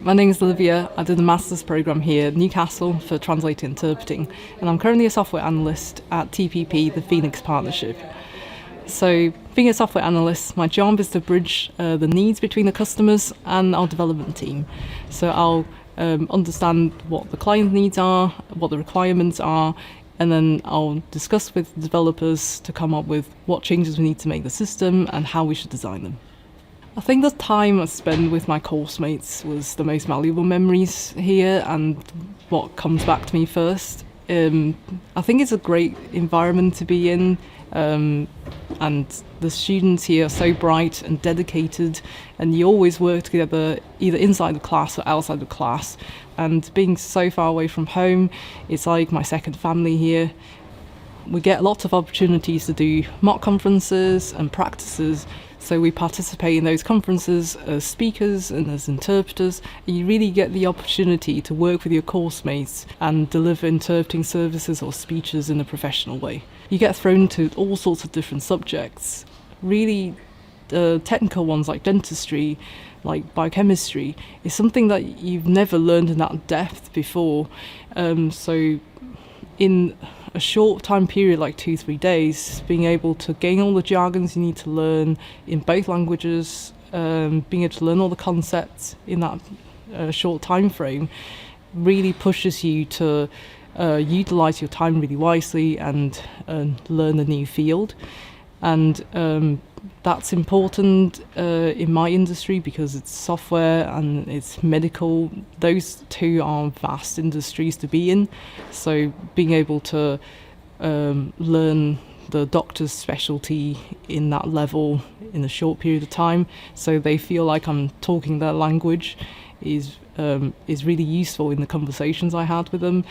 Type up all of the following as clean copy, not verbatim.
My name is Olivia. I did a master's programme here at Newcastle for translating interpreting, and I'm currently a software analyst at TPP, the Phoenix Partnership. So, being a software analyst, my job is to bridge the needs between the customers and our development team. So I'll understand what the client needs are, what the requirements are, and then I'll discuss with the developers to come up with what changes we need to make the system and how we should design them. I think the time I spent with my course mates was the most valuable memories here and what comes back to me first. I think it's a great environment to be in, and the students here are so bright and dedicated, and you always work together either inside the class or outside the class. And being so far away from home, it's like my second family here. We get lots of opportunities to do mock conferences and practices, so we participate in those conferences as speakers and as interpreters, and you really get the opportunity to work with your course mates and deliver interpreting services or speeches in a professional way. You get thrown into all sorts of different subjects, really technical ones like dentistry, like biochemistry, is something that you've never learned in that depth before. So in a short time period, like 2-3 days, being able to gain all the jargons you need to learn in both languages, being able to learn all the concepts in that short time frame really pushes you to utilize your time really wisely and learn a new field. And that's important in my industry because it's software and it's medical. Those two are vast industries to be in. So being able to learn the doctor's specialty in that level in a short period of time, so they feel like I'm talking their language, is really useful in the conversations I had with them.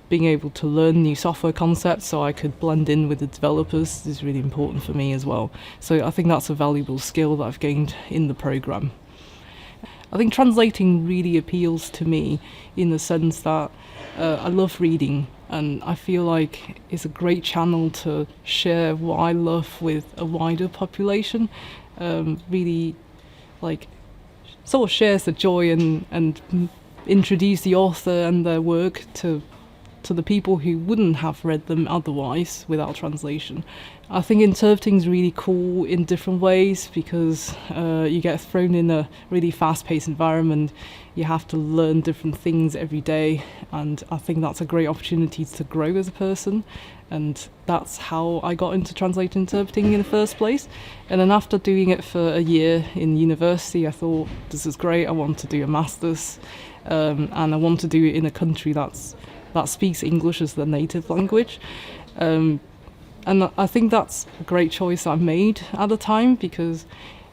Being able to learn new software concepts so I could blend in with the developers is really important for me as well. So I think that's a valuable skill that I've gained in the programme. I think translating really appeals to me in the sense that I love reading, and I feel like it's a great channel to share what I love with a wider population. Really, like, sort of shares the joy and introduce the author and their work to the people who wouldn't have read them otherwise without translation. I think interpreting is really cool in different ways because you get thrown in a really fast-paced environment. You have to learn different things every day, and I think that's a great opportunity to grow as a person. And that's how I got into translating interpreting in the first place. And then after doing it for a year in university, I thought, this is great, I want to do a master's, and I want to do it in a country that speaks English as their native language. And I think that's a great choice I made at the time because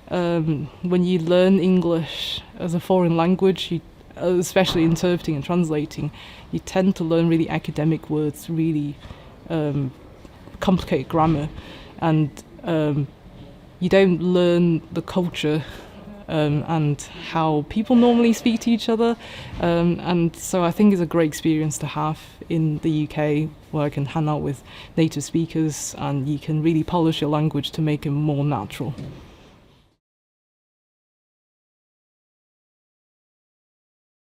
when you learn English as a foreign language, especially interpreting and translating, you tend to learn really academic words, really complicated grammar, and you don't learn the culture and how people normally speak to each other, and so I think it's a great experience to have in the UK where I can hang out with native speakers and you can really polish your language to make it more natural.